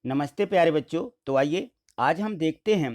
नमस्ते प्यारे बच्चों। तो आइए आज हम देखते हैं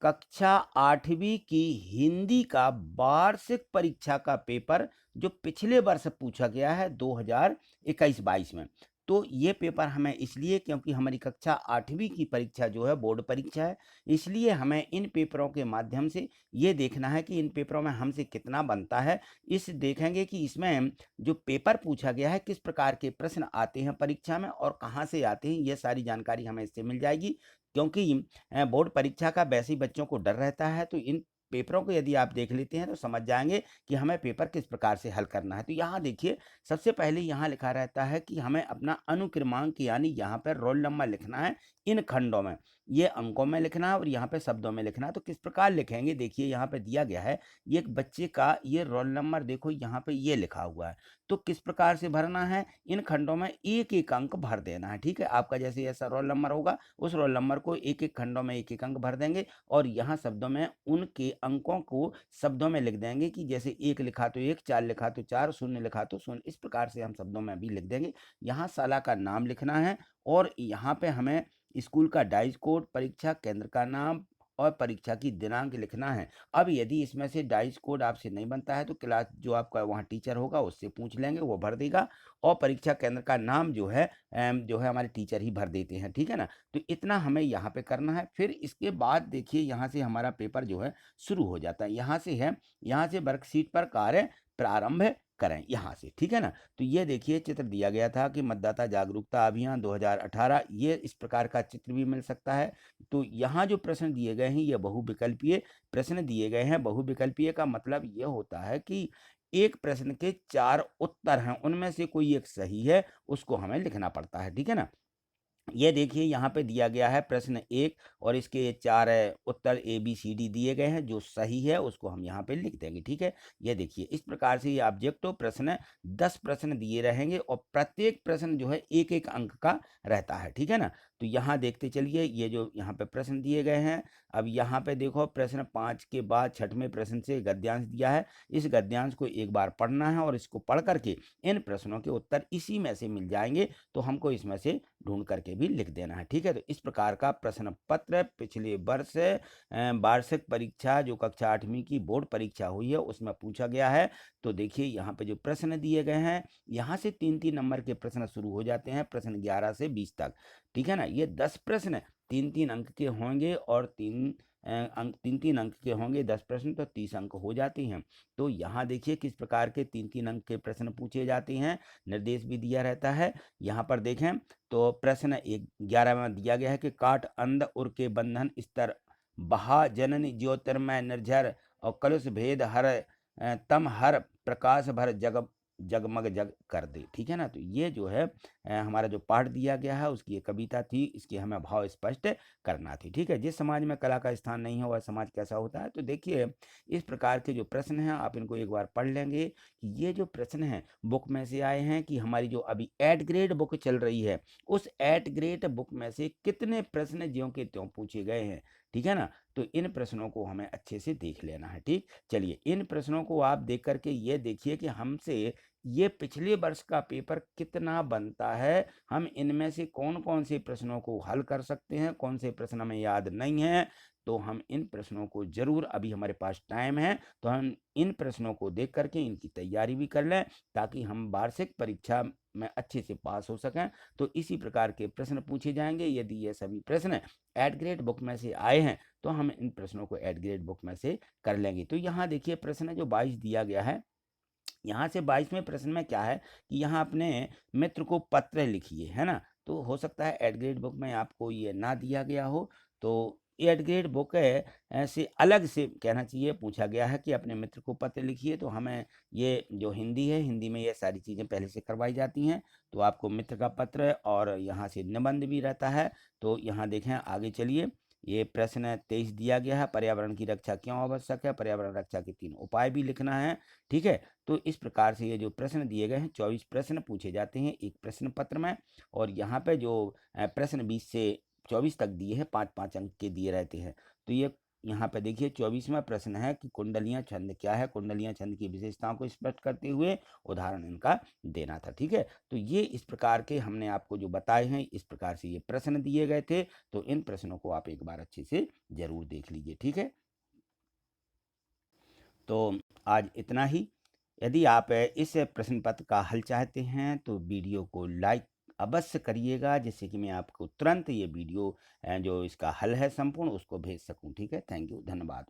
कक्षा 8वीं की हिंदी का वार्षिक परीक्षा का पेपर जो पिछले वर्ष पूछा गया है 2021-22 में। तो ये पेपर हमें इसलिए क्योंकि हमारी कक्षा 8वीं की परीक्षा जो है बोर्ड परीक्षा है, इसलिए हमें इन पेपरों के माध्यम से ये देखना है कि इन पेपरों में हमसे कितना बनता है। इस देखेंगे कि इसमें जो पेपर पूछा गया है किस प्रकार के प्रश्न आते हैं परीक्षा में और कहाँ से आते हैं, ये सारी जानकारी हमें इससे मिल जाएगी। क्योंकि बोर्ड परीक्षा का वैसे ही बच्चों को डर रहता है, तो इन पेपरों को यदि आप देख लेते हैं तो समझ जाएंगे कि हमें पेपर किस प्रकार से हल करना है। तो यहाँ देखिए, सबसे पहले यहाँ लिखा रहता है कि हमें अपना अनुक्रमांक यानी यहाँ पर रोल नंबर लिखना है इन खंडों में, ये अंकों में लिखना है और यहाँ पे शब्दों में लिखना है। तो किस प्रकार लिखेंगे, देखिए यहाँ पे दिया गया है ये एक बच्चे का ये रोल नंबर, देखो यहाँ पे ये लिखा हुआ है। तो किस प्रकार से भरना है, इन खंडों में एक एक अंक भर देना है। ठीक है, आपका जैसे ऐसा रोल नंबर होगा उस रोल नंबर को एक एक खंडों में एक एक अंक भर देंगे और यहाँ शब्दों में उनके अंकों को शब्दों में लिख देंगे कि जैसे 1 लिखा तो 1, 4 लिखा तो 4, 0 लिखा तो 0। इस प्रकार से हम शब्दों में भी लिख देंगे। यहाँ साला का नाम लिखना है और यहाँ पे हमें स्कूल का डाइस कोड, परीक्षा केंद्र का नाम और परीक्षा की दिनांक लिखना है। अब यदि इसमें से डाइस कोड आपसे नहीं बनता है तो क्लास जो आपका वहाँ टीचर होगा उससे पूछ लेंगे, वो भर देगा। और परीक्षा केंद्र का नाम जो है हमारे टीचर ही भर देते हैं। ठीक है ना, तो इतना हमें यहाँ पे करना है। फिर इसके बाद देखिए यहाँ से हमारा पेपर जो है शुरू हो जाता है। यहाँ से वर्कशीट पर कार्य प्रारंभ करें यहाँ से। ठीक है ना, तो ये देखिए चित्र दिया गया था कि मतदाता जागरूकता अभियान 2018, ये इस प्रकार का चित्र भी मिल सकता है। तो यहाँ जो प्रश्न दिए गए हैं ये बहुविकल्पीय प्रश्न दिए गए हैं। बहुविकल्पीय का मतलब ये होता है कि एक प्रश्न के 4 उत्तर हैं, उनमें से कोई एक सही है, उसको हमें लिखना पड़ता है। ठीक है ना, ये देखिए यहाँ पे दिया गया है प्रश्न 1 और इसके 4 उत्तर ABCD दिए गए हैं। जो सही है उसको हम यहाँ पे लिख देंगे। ठीक है, ये देखिए इस प्रकार से ये ऑब्जेक्टिव प्रश्न 10 प्रश्न दिए रहेंगे और प्रत्येक प्रश्न जो है एक एक अंक का रहता है। ठीक है ना, तो यहाँ देखते चलिए ये जो यहाँ पे प्रश्न दिए गए हैं। अब यहाँ पे देखो प्रश्न 5 के बाद 6वें प्रश्न से गद्यांश दिया है। इस गद्यांश को एक बार पढ़ना है और इसको पढ़ करके इन प्रश्नों के उत्तर इसी में से मिल जाएंगे, तो हमको इसमें से ढूंढ करके भी लिख देना है। ठीक है, तो इस प्रकार का प्रश्न पत्र पिछले वर्ष वार्षिक परीक्षा जो कक्षा 8वीं की बोर्ड परीक्षा हुई है उसमें पूछा गया है। तो देखिए यहाँ पे जो प्रश्न दिए गए हैं, यहाँ से 3-3 नंबर के प्रश्न शुरू हो जाते हैं, प्रश्न 11 से 20 तक। ठीक है ना, ये 10 प्रश्न 3-3 अंक के होंगे और 3-3 अंक के होंगे 10 प्रश्न, तो 30 अंक हो जाते हैं। तो यहाँ देखिए किस प्रकार के 3-3 अंक के प्रश्न पूछे जाते हैं, निर्देश भी दिया रहता है। यहाँ पर देखें तो प्रश्न 11 में दिया गया है कि काट अंध उर के बंधन स्तर बहा जननी ज्योतिर्मय निर्झर और कलुष भेद हर तम हर प्रकाश भर जगमग जग कर दे। ठीक है ना, तो ये जो है हमारा जो पाठ दिया गया है उसकी ये कविता थी, इसकी हमें भाव स्पष्ट करना थी। ठीक है, जिस समाज में कला का स्थान नहीं है वह समाज कैसा होता है। तो देखिए इस प्रकार के जो प्रश्न हैं आप इनको एक बार पढ़ लेंगे कि ये जो प्रश्न हैं बुक में से आए हैं कि हमारी जो अभी 8 ग्रेड बुक चल रही है उस 8 ग्रेड बुक में से कितने प्रश्न ज्यों के त्यों पूछे गए हैं। ठीक है ना, तो इन प्रश्नों को हमें अच्छे से देख लेना है। ठीक, चलिए इन प्रश्नों को आप देख करके ये देखिए कि हमसे ये पिछले वर्ष का पेपर कितना बनता है, हम इनमें से कौन कौन से प्रश्नों को हल कर सकते हैं, कौन से प्रश्न हमें याद नहीं है। तो हम इन प्रश्नों को जरूर, अभी हमारे पास टाइम है तो हम इन प्रश्नों को देख करके इनकी तैयारी भी कर लें ताकि हम वार्षिक परीक्षा में अच्छे से पास हो सकें। तो इसी प्रकार के प्रश्न पूछे जाएंगे। यदि ये सभी प्रश्न 8 ग्रेड बुक में से आए हैं तो हम इन प्रश्नों को 8 ग्रेड बुक में से कर लेंगे। तो यहाँ देखिए प्रश्न जो 22 दिया गया है, यहाँ से 22वें प्रश्न में क्या है कि यहाँ अपने मित्र को पत्र लिखिए, है ना। तो हो सकता है 8 ग्रेड बुक में आपको ये ना दिया गया हो, तो 8 ग्रेड बुक है ऐसे अलग से कहना चाहिए, पूछा गया है कि अपने मित्र को पत्र लिखिए। तो हमें ये जो हिंदी है, हिंदी में ये सारी चीज़ें पहले से करवाई जाती हैं। तो आपको मित्र का पत्र और यहाँ से निबंध भी रहता है। तो यहाँ देखें आगे चलिए, ये प्रश्न 23 दिया गया है, पर्यावरण की रक्षा क्यों आवश्यक है, पर्यावरण रक्षा के 3 उपाय भी लिखना है। ठीक है, तो इस प्रकार से ये जो प्रश्न दिए गए हैं 24 प्रश्न पूछे जाते हैं एक प्रश्न पत्र में। और यहाँ पे जो प्रश्न 20 से 24 तक दिए हैं 5-5 अंक के दिए रहते हैं। तो ये यहाँ पे देखिए 24वां प्रश्न है कि कुंडलियां छंद क्या है। कुंडलियां छंद की विशेषताओं को स्पष्ट करते हुए उदाहरण इनका देना था। ठीक है, तो ये इस प्रकार के हमने आपको जो बताए हैं, इस प्रकार से ये प्रश्न दिए गए थे। तो इन प्रश्नों को आप एक बार अच्छे से जरूर देख लीजिए। ठीक है, तो आज इतना ही। यदि आप इस प्रश्न पत्र का हल चाहते हैं तो वीडियो को लाइक अवश्य करिएगा, जिससे कि मैं आपको तुरंत ये वीडियो जो इसका हल है संपूर्ण उसको भेज सकूं। ठीक है, थैंक यू, धन्यवाद।